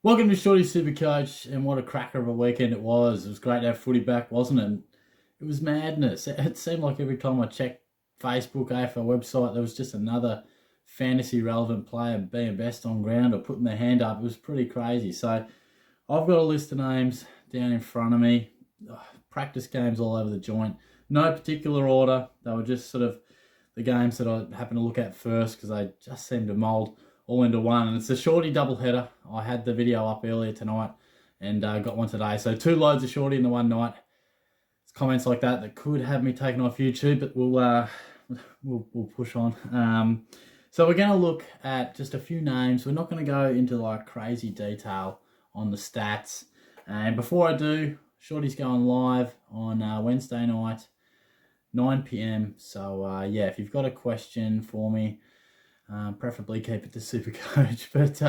Welcome to Shorty Supercoach, and what a cracker of a weekend it was. It was great to have footy back, wasn't it? It was madness. It seemed like every time I checked Facebook, AFL website, there was just another fantasy relevant player being best on ground or putting their hand up. It was pretty crazy. So I've got a list of names down in front of me. Practice games all over the joint. No particular order. They were just sort of the games that I happened to look at first because they just seemed to mould all into one. And it's a shorty doubleheader. I had the video up earlier tonight and got one today. So 2 loads of shorty in the one night. It's comments like that could have me taken off YouTube, but we'll push on. So we're going to look at just a few names. We're not going to go into like crazy detail on the stats. And before I do, Shorty's going live on Wednesday night, 9 p.m. So yeah, if you've got a question for me, preferably keep it to Supercoach. But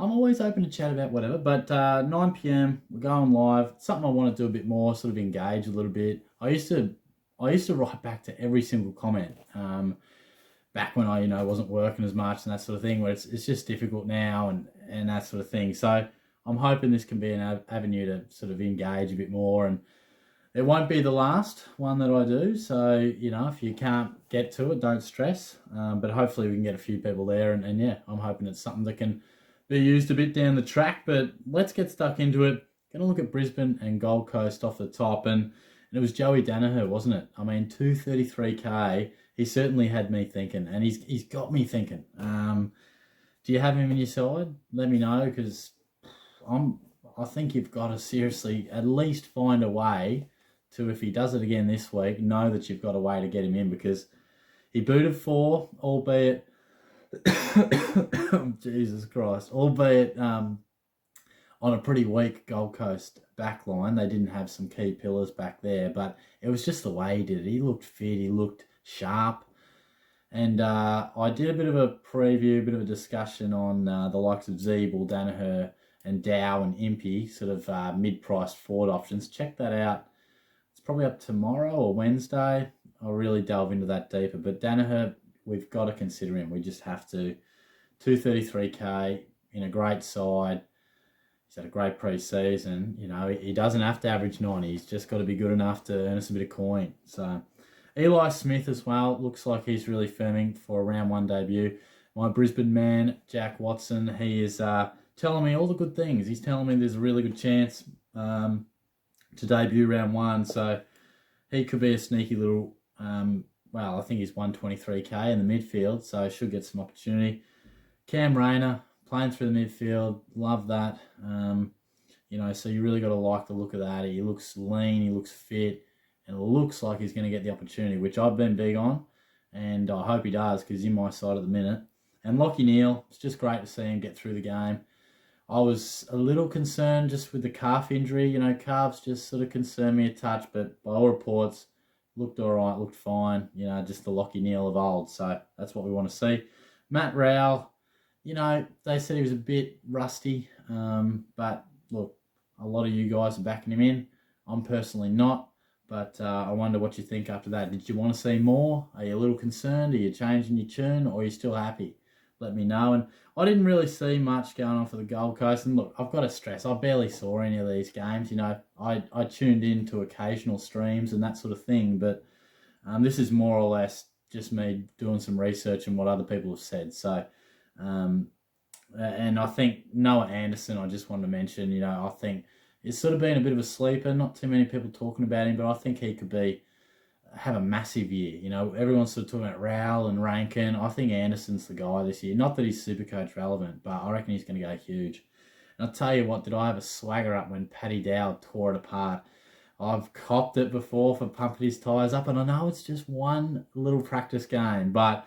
I'm always open to chat about whatever. But 9 p.m. we're going live. It's something I want to do a bit more, sort of engage a little bit. I used to write back to every single comment. Back when I wasn't working as much and that sort of thing, where it's just difficult now and that sort of thing. So I'm hoping this can be an avenue to sort of engage a bit more, and it won't be the last one that I do. So, if you can't get to it, don't stress. But hopefully we can get a few people there. And yeah, I'm hoping it's something that can be used a bit down the track. But let's get stuck into it. Going to look at Brisbane and Gold Coast off the top. And it was Joey Danaher, wasn't it? I mean, 233k. He certainly had me thinking. And he's got me thinking. Do you have him in your side? Let me know, because I think you've got to seriously at least find a way to, if he does it again this week, know that you've got a way to get him in, because he booted 4, albeit Jesus Christ, albeit on a pretty weak Gold Coast back line. They didn't have some key pillars back there, but it was just the way he did it. He looked fit, he looked sharp. And I did a bit of a preview, a bit of a discussion on the likes of Zeeble, Danaher, and Dow and Impey, sort of mid-priced forward options. Check that out. It's probably up tomorrow or Wednesday. I'll really delve into that deeper. But Danaher, we've got to consider him. We just have to. 233k in a great side. He's had a great pre-season. He doesn't have to average 90. He's just got to be good enough to earn us a bit of coin. So Eli Smith as well. Looks like he's really firming for a round 1 debut. My Brisbane man, Jack Watson, he is telling me all the good things. He's telling me there's a really good chance to debut round 1. So he could be a sneaky little, I think he's 123k in the midfield, so should get some opportunity. Cam Rayner, playing through the midfield, love that. So you really got to like the look of that. He looks lean, he looks fit, and it looks like he's going to get the opportunity, which I've been big on, and I hope he does, because he's in my side at the minute. And Lachie Neale, it's just great to see him get through the game. I was a little concerned just with the calf injury. Calves just sort of concern me a touch, but by all reports, looked all right, looked fine. Just the Lachie Neale of old. So that's what we want to see. Matt Rowell, they said he was a bit rusty, but look, a lot of you guys are backing him in. I'm personally not, but I wonder what you think after that. Did you want to see more? Are you a little concerned? Are you changing your tune, or are you still happy? Let me know. And I didn't really see much going on for the Gold Coast. And look, I've got to stress, I barely saw any of these games. I tuned in to occasional streams and that sort of thing. But this is more or less just me doing some research and what other people have said. So, and I think Noah Anderson, I just wanted to mention, I think it's sort of been a bit of a sleeper. Not too many people talking about him, but I think he could have a massive year. Everyone's sort of talking about Rowell and Rankin. I think Anderson's the guy this year. Not that he's Supercoach relevant, but I reckon he's going to go huge. And I'll tell you what, did I have a swagger up when Paddy Dow tore it apart? I've copped it before for pumping his tyres up, and I know it's just one little practice game, but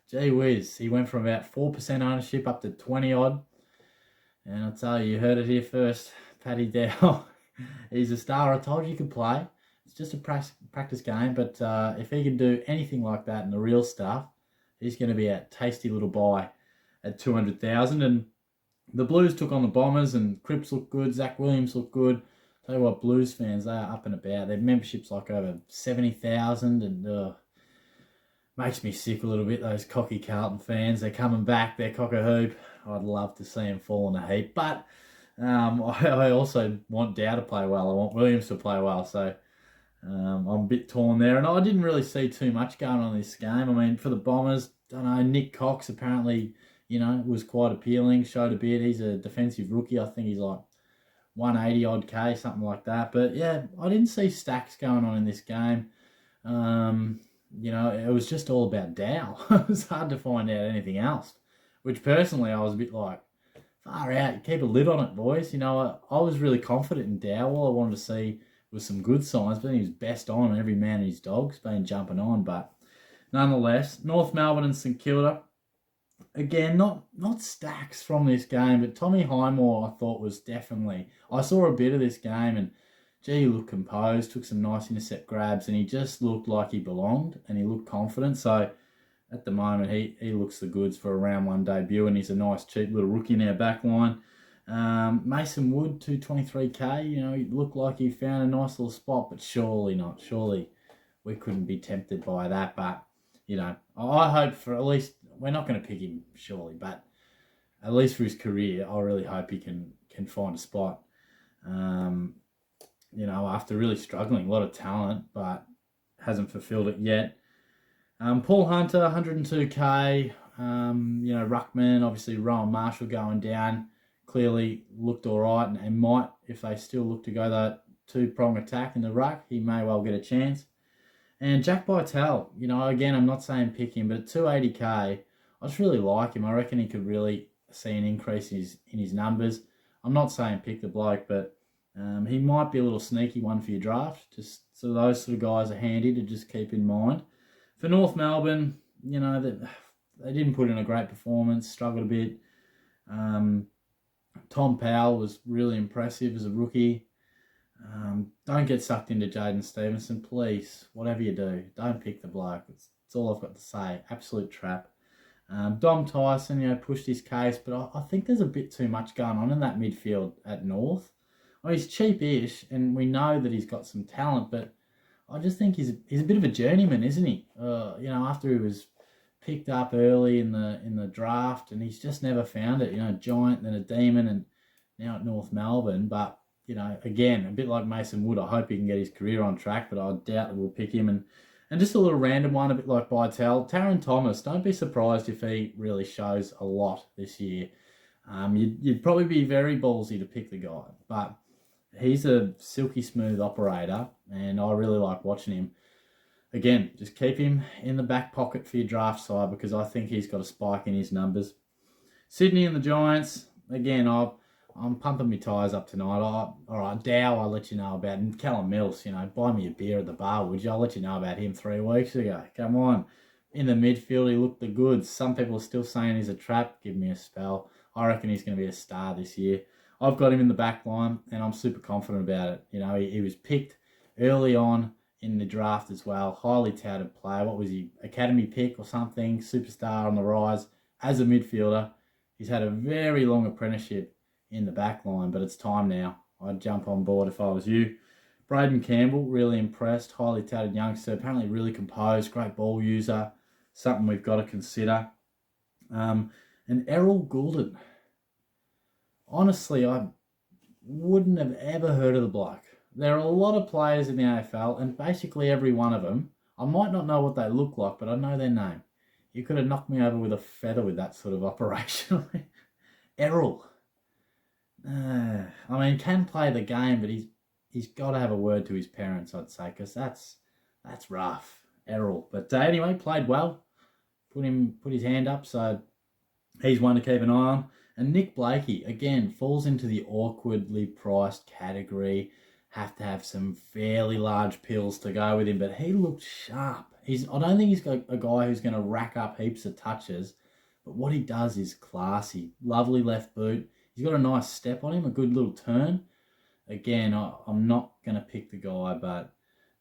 gee whiz, he went from about 4% ownership up to 20 odd. And I'll tell you heard it here first. Paddy Dow, he's a star. I told you he could play. It's just a practice game, but if he can do anything like that in the real stuff, he's going to be a tasty little buy at 200,000. And the Blues took on the Bombers, and Cripps looked good, Zach Williams looked good. Tell you what, Blues fans, they are up and about. Their membership's like over 70,000, and makes me sick a little bit, those cocky Carlton fans. They're coming back, they're cock-a-hoop. I'd love to see them fall in a heap. But I also want Dow to play well. I want Williams to play well. So I'm a bit torn there. And I didn't really see too much going on in this game. I mean, for the Bombers, don't know, Nick Cox apparently, was quite appealing, showed a bit. He's a defensive rookie. I think he's like 180 odd K, something like that. But yeah, I didn't see stacks going on in this game. It was just all about Dow. It was hard to find out anything else, which personally I was a bit like, far out, keep a lid on it, boys. I was really confident in Dow. All I wanted to see was some good signs, but he was best on every man and his dog's been jumping on. But nonetheless, North Melbourne and St Kilda, again, not stacks from this game, but Tommy Highmore I thought was definitely, I saw a bit of this game and he looked composed, took some nice intercept grabs, and he just looked like he belonged and he looked confident. So at the moment, he looks the goods for a round one debut, and he's a nice cheap little rookie in our back line. Mason Wood, 223k, he looked like he found a nice little spot, but surely not. Surely we couldn't be tempted by that. But, I hope for at least, we're not going to pick him, surely, but at least for his career, I really hope he can find a spot. After really struggling, a lot of talent, but hasn't fulfilled it yet. Paul Hunter, 102k. Ruckman, obviously Rowan Marshall going down, clearly looked all right and might, if they still look to go that two-prong attack in the ruck, he may well get a chance. And Jack Bytel, again, I'm not saying pick him, but at 280k, I just really like him. I reckon he could really see an increase in his numbers. I'm not saying pick the bloke, but he might be a little sneaky one for your draft. Just so those sort of guys are handy to just keep in mind. For North Melbourne, they didn't put in a great performance, struggled a bit. Tom Powell was really impressive as a rookie. Don't get sucked into Jaden Stevenson, please. Whatever you do, don't pick the bloke. It's all I've got to say. Absolute trap. Dom Tyson, pushed his case, but I think there's a bit too much going on in that midfield at North. He's cheap-ish, and we know that he's got some talent, but I just think he's a bit of a journeyman, isn't he? After he was picked up early in the draft, and he's just never found it. Giant, then a demon, and now at North Melbourne. But again, a bit like Mason Wood, I hope he can get his career on track, but I doubt that we'll pick him. And just a little random one, a bit like Bytel, Taron Thomas. Don't be surprised if he really shows a lot this year. You'd probably be very ballsy to pick the guy, but he's a silky smooth operator, and I really like watching him. Again, just keep him in the back pocket for your draft side, because I think he's got a spike in his numbers. Sydney and the Giants, again, I'm pumping my tyres up tonight. All right, Dow, I'll let you know about. And Callum Mills, buy me a beer at the bar, would you? I'll let you know about him 3 weeks ago. Come on. In the midfield, he looked the goods. Some people are still saying he's a trap. Give me a spell. I reckon he's going to be a star this year. I've got him in the back line, and I'm super confident about it. He was picked early on in the draft as well. Highly touted player. What was he? Academy pick or something. Superstar on the rise as a midfielder. He's had a very long apprenticeship in the back line, but it's time now. I'd jump on board if I was you. Braden Campbell, really impressed. Highly touted youngster. Apparently really composed. Great ball user. Something we've got to consider. And Errol Goulden. Honestly, I wouldn't have ever heard of the bloke. There are a lot of players in the AFL, and basically every one of them, I might not know what they look like, but I know their name. You could have knocked me over with a feather with that sort of operation. Errol. Can play the game, but he's got to have a word to his parents, I'd say, because that's rough. Errol. But anyway, played well. Put his hand up, so he's one to keep an eye on. And Nick Blakey, again, falls into the awkwardly priced category. Have to have some fairly large pills to go with him, but he looked sharp. I don't think he's got a guy who's going to rack up heaps of touches, but what he does is classy. Lovely left boot. He's got a nice step on him, a good little turn. Again, I'm not going to pick the guy, but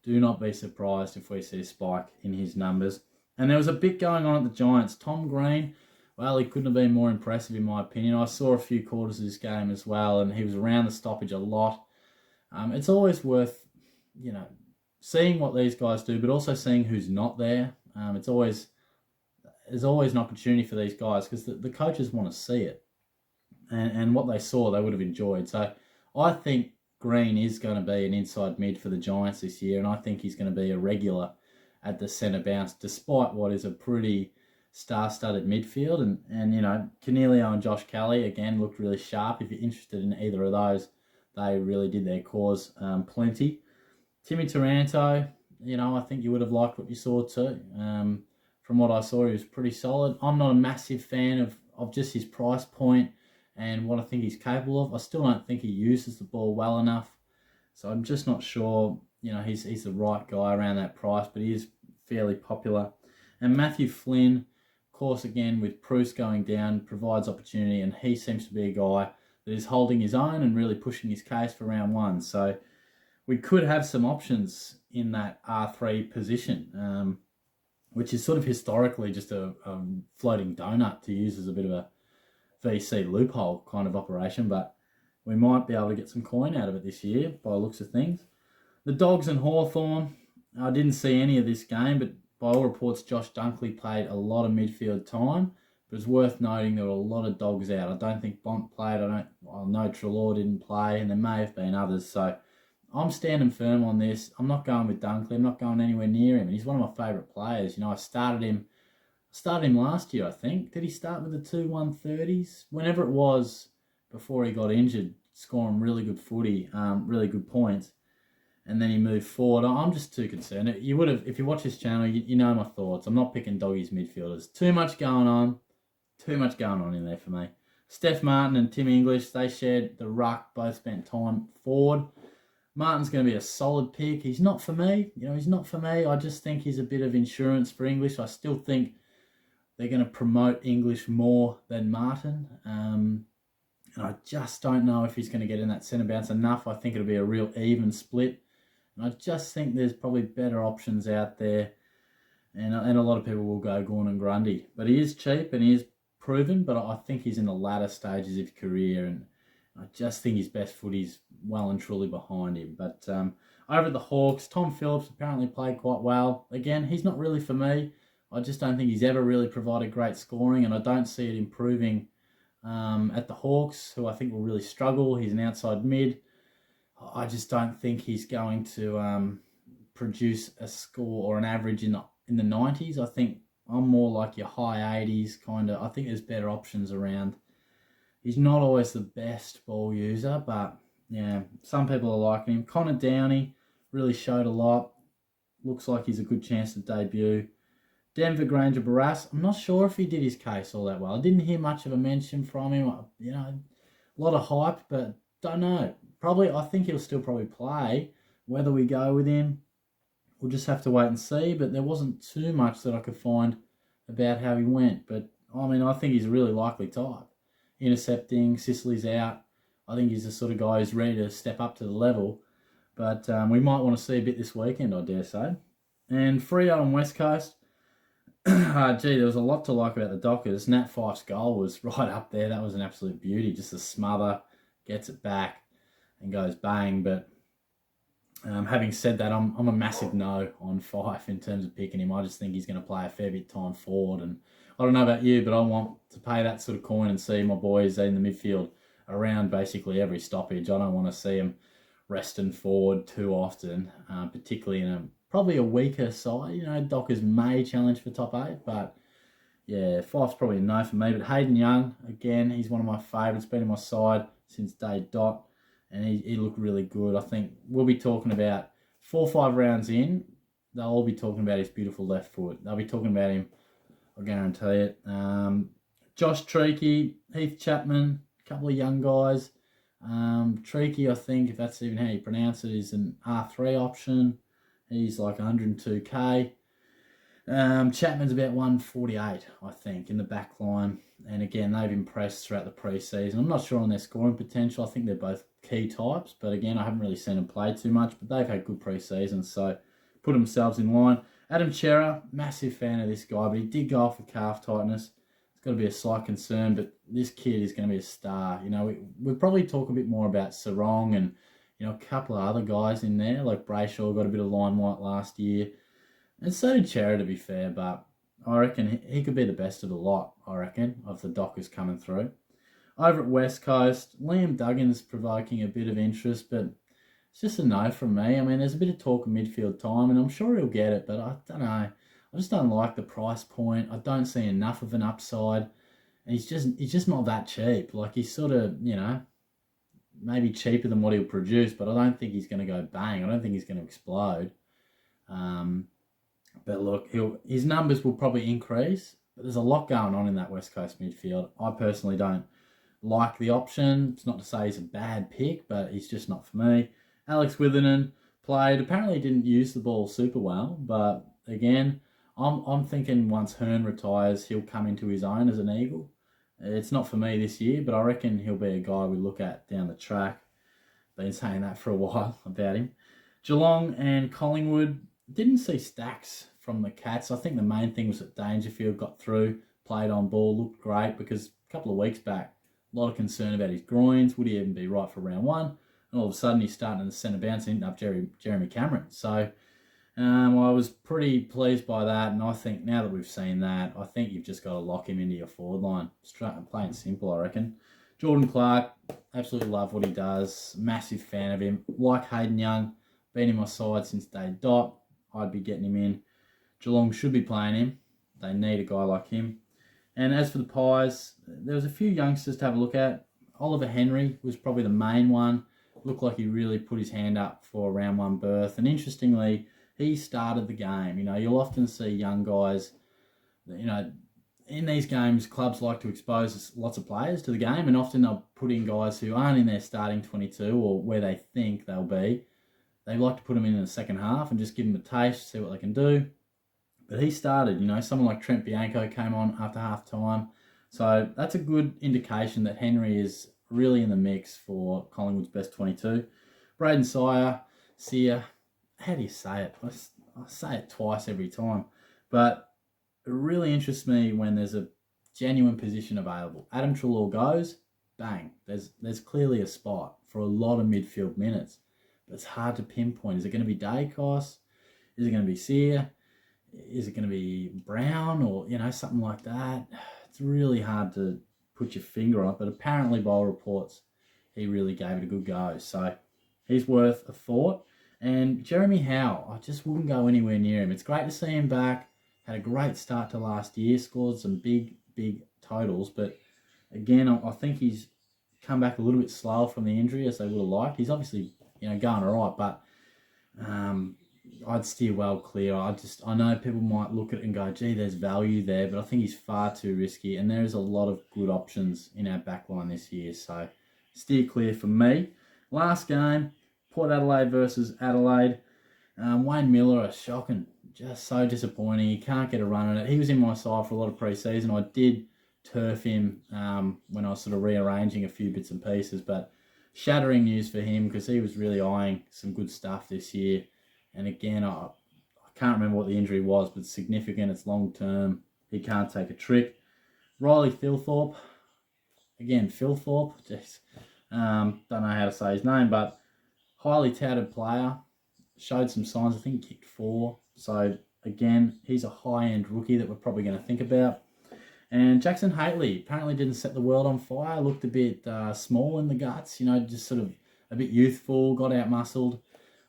do not be surprised if we see a spike in his numbers. And there was a bit going on at the Giants. Tom Green, well, he couldn't have been more impressive in my opinion. I saw a few quarters of this game as well, and he was around the stoppage a lot. It's always worth, seeing what these guys do, but also seeing who's not there. There's always an opportunity for these guys because the coaches want to see it. and what they saw they would have enjoyed. So I think Green is going to be an inside mid for the Giants this year, and I think he's going to be a regular at the centre bounce, despite what is a pretty star-studded midfield. And Cornelio and Josh Kelly, again, looked really sharp. If you're interested in either of those, they really did their cause plenty. Timmy Taranto, I think you would have liked what you saw too. From what I saw, he was pretty solid. I'm not a massive fan of just his price point and what I think he's capable of. I still don't think he uses the ball well enough. So I'm just not sure, he's the right guy around that price, but he is fairly popular. And Matthew Flynn, of course, again, with Bruce going down, provides opportunity, and he seems to be a guy that is holding his own and really pushing his case for round one. So we could have some options in that R3 position, which is sort of historically just a floating donut to use as a bit of a VC loophole kind of operation, but we might be able to get some coin out of it this year by the looks of things. The Dogs and Hawthorn, I didn't see any of this game, but by all reports, Josh Dunkley played a lot of midfield time. But it's worth noting there were a lot of Dogs out. I don't think Bont played. I know Treloar didn't play, and there may have been others. So I'm standing firm on this. I'm not going with Dunkley. I'm not going anywhere near him. And he's one of my favourite players. I started him last year, I think. Did he start with the 2-1-30s? Whenever it was before he got injured, scoring really good footy, really good points. And then he moved forward. I'm just too concerned. You would have, if you watch this channel, you know my thoughts. I'm not picking Doggies midfielders. Too much going on in there for me. Steph Martin and Tim English, they shared the ruck, both spent time forward. Martin's going to be a solid pick. He's not for me. He's not for me. I just think he's a bit of insurance for English. I still think they're going to promote English more than Martin. And I just don't know if he's going to get in that centre bounce enough. I think it'll be a real even split. And I just think there's probably better options out there. And a lot of people will go Gawn and Grundy. But he is cheap and he is proven, but I think he's in the latter stages of his career. And I just think his best footy's well and truly behind him. But over at the Hawks, Tom Phillips apparently played quite well. Again, he's not really for me. I just don't think he's ever really provided great scoring, and I don't see it improving at the Hawks, who I think will really struggle. He's an outside mid. I just don't think he's going to produce a score or an average in the 90s. I think I'm more like your high 80s kind of. I think there's better options around. He's not always the best ball user, but yeah, some people are liking him. Connor Downey really showed a lot. Looks like he's a good chance to debut. Denver Granger Barras, I'm not sure if he did his case all that well. I didn't hear much of a mention from him. A lot of hype, but don't know. I think he'll still probably play. Whether we go with him, we'll just have to wait and see. But there wasn't too much that I could find about how he went. But I think he's a really likely type. Intercepting, Sicily's out. I think he's the sort of guy who's ready to step up to the level. But we might want to see a bit this weekend, I dare say. And Freo and West Coast. There was a lot to like about the Dockers. Nat Fyfe's goal was right up there. That was an absolute beauty. Just a smother, gets it back, and goes bang. But having said that, I'm a massive no on Fyfe in terms of picking him. I just think he's going to play a fair bit of time forward. And I don't know about you, but I want to pay that sort of coin and see my boys in the midfield around basically every stoppage. I don't want to see them resting forward too often, particularly in probably a weaker side. Dockers may challenge for top 8, but yeah, Fyfe's probably a no for me. But Hayden Young, again, he's one of my favourites, been on my side since day dot, and he looked really good. I think we'll be talking about 4 or 5 rounds in, they'll all be talking about his beautiful left foot. They'll be talking about him, I guarantee it. Josh Treacy, Heath Chapman, a couple of young guys. Treacy, I think, if that's even how you pronounce it, is an R3 option. He's like 102k. Chapman's about 148, I think, in the back line. And again, they've impressed throughout the pre-season. I'm not sure on their scoring potential. I think they're both key types. But again, I haven't really seen them play too much. But they've had good pre-seasons, so put themselves in line. Adam Chera, massive fan of this guy, but he did go off with calf tightness. It's got to be a slight concern, but this kid is going to be a star. We'll probably talk a bit more about Sarong and a couple of other guys in there, like Brayshaw got a bit of limelight last year. And so did Chera, to be fair, but I reckon he could be the best of the lot, of the Dockers coming through. Over at West Coast, Liam Duggan's provoking a bit of interest, but it's just a no from me. I mean, there's a bit of talk of midfield time, and I'm sure he'll get it, but I don't know. I just don't like the price point. I don't see enough of an upside, and he's just not that cheap. Like, he's sort of, maybe cheaper than what he'll produce, but I don't think he's going to go bang. I don't think he's going to explode. But look, his numbers will probably increase, but there's a lot going on in that West Coast midfield. I personally don't like the option. It's not to say he's a bad pick, but he's just not for me. Alex Witherden played. Apparently didn't use the ball super well, but again, I'm thinking once Hearn retires, he'll come into his own as an Eagle. It's not for me this year, but I reckon he'll be a guy we look at down the track. Been saying that for a while about him. Geelong and Collingwood, didn't see stacks from the Cats. I think the main thing was that Dangerfield got through, played on ball, looked great, because a couple of weeks back, a lot of concern about his groins. Would he even be right for round one? And all of a sudden, he's starting in the centre bounce, ending up Jeremy Cameron. So I was pretty pleased by that, and I think now that we've seen that, I think you've just got to lock him into your forward line. Plain and simple, I reckon. Jordan Clark, absolutely love what he does. Massive fan of him. Like Hayden Young, been in my side since day dot. I'd be getting him in. Geelong should be playing him. They need a guy like him. And as for the Pies, there was a few youngsters to have a look at. Oliver Henry was probably the main one. Looked like he really put his hand up for a round one berth. And interestingly, he started the game. You'll often see young guys, in these games, clubs like to expose lots of players to the game, and often they'll put in guys who aren't in their starting 22 or where they think they'll be. They like to put them in the second half and just give them a taste, see what they can do. But he started, someone like Trent Bianco came on after half time. So that's a good indication that Henry is really in the mix for Collingwood's best 22. Braden Sear, how do you say it? I say it twice every time. But it really interests me when there's a genuine position available. Adam Treloar goes, bang. There's clearly a spot for a lot of midfield minutes. But it's hard to pinpoint. Is it going to be Dacos? Is it going to be Sear? Is it going to be Brown or, something like that? It's really hard to put your finger on it, but apparently by all reports, he really gave it a good go. So he's worth a thought. And Jeremy Howe, I just wouldn't go anywhere near him. It's great to see him back. Had a great start to last year, scored some big totals, but again, I think he's come back a little bit slower from the injury as they would have liked. He's obviously, going all right, but I'd steer well clear. I know people might look at it and go, gee, there's value there, but I think he's far too risky, and there's a lot of good options in our backline this year, so steer clear for me. Last game, Port Adelaide versus Adelaide. Wayne Miller is shocking, just so disappointing. He can't get a run at it. He was in my side for a lot of pre-season. I did turf him when I was sort of rearranging a few bits and pieces, but shattering news for him because he was really eyeing some good stuff this year. And again, I can't remember what the injury was, but it's significant. It's long-term. He can't take a trick. Riley Philthorpe. Again, Philthorpe. Just don't know how to say his name, but highly touted player. Showed some signs. I think he kicked 4. So, again, he's a high-end rookie that we're probably going to think about. And Jackson Haitley apparently didn't set the world on fire. Looked a bit small in the guts, just sort of a bit youthful, got out-muscled.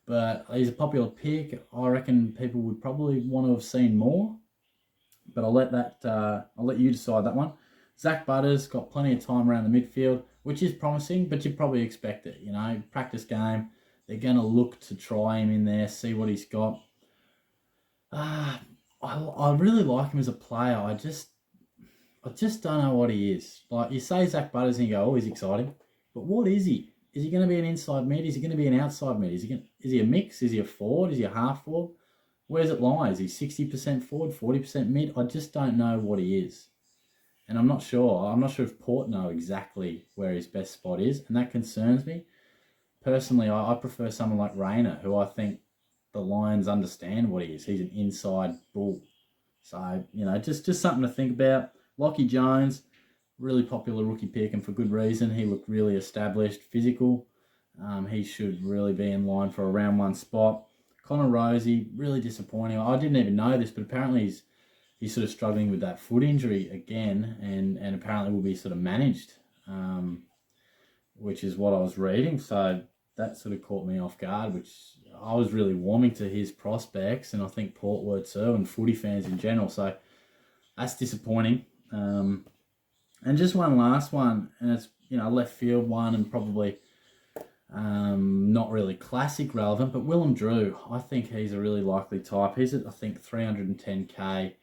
But he's a popular pick. I reckon people would probably want to have seen more. But I'll let you decide that one. Zach Butters got plenty of time around the midfield, which is promising, but you probably expect it. Practice game. They're going to look to try him in there, see what he's got. I really like him as a player. I just don't know what he is. Like, you say Zach Butters and you go, oh, he's exciting. But what is he? Is he going to be an inside mid? Is he going to be an outside mid? Is he a mix? Is he a forward? Is he a half forward? Where does it lie? Is he 60% forward, 40% mid? I just don't know what he is. And I'm not sure. I'm not sure if Port know exactly where his best spot is, and that concerns me. Personally, I prefer someone like Rayner, who I think the Lions understand what he is. He's an inside bull. So, just something to think about. Lockie Jones, really popular rookie pick, and for good reason. He looked really established, physical. He should really be in line for a round 1 spot. Connor Rosie, really disappointing. I didn't even know this, but apparently he's sort of struggling with that foot injury again, and apparently will be sort of managed which is what I was reading. So that sort of caught me off guard, which I was really warming to his prospects, and I think Port were too, and footy fans in general. So that's disappointing. And just one last one, and it's left field one, and probably not really classic relevant, but Willem Drew. I think he's a really likely type. He's at, I think, 310k.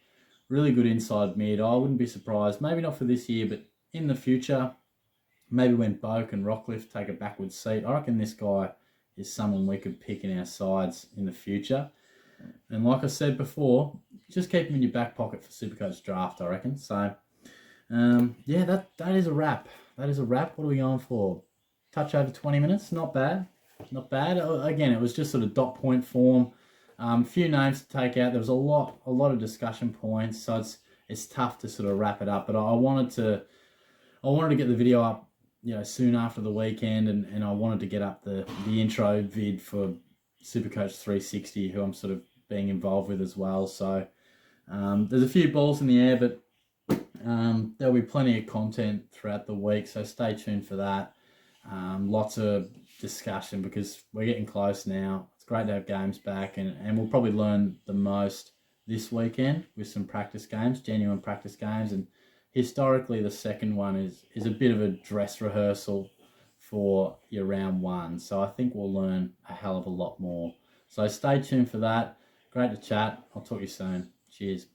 Really good inside mid. I wouldn't be surprised, maybe not for this year, but in the future, maybe when Boak and Rockcliffe take a backward seat, I reckon this guy is someone we could pick in our sides in the future. And like I said before, just keep him in your back pocket for Supercoach draft, I reckon. So, that is a wrap. That is a wrap. What are we going for? Touch over 20 minutes. Not bad. Not bad. Again, it was just sort of dot point form. Few names to take out. There was a lot of discussion points, so it's tough to sort of wrap it up. But I wanted to get the video up, soon after the weekend, and I wanted to get up the intro vid for Supercoach 360, who I'm sort of being involved with as well. So there's a few balls in the air, but there'll be plenty of content throughout the week. So stay tuned for that. Lots of discussion because we're getting close now. It's great to have games back, and we'll probably learn the most this weekend with some practice games, genuine practice games. And historically, the second one is a bit of a dress rehearsal for your round one. So I think we'll learn a hell of a lot more. So stay tuned for that. Great to chat. I'll talk to you soon. Cheers.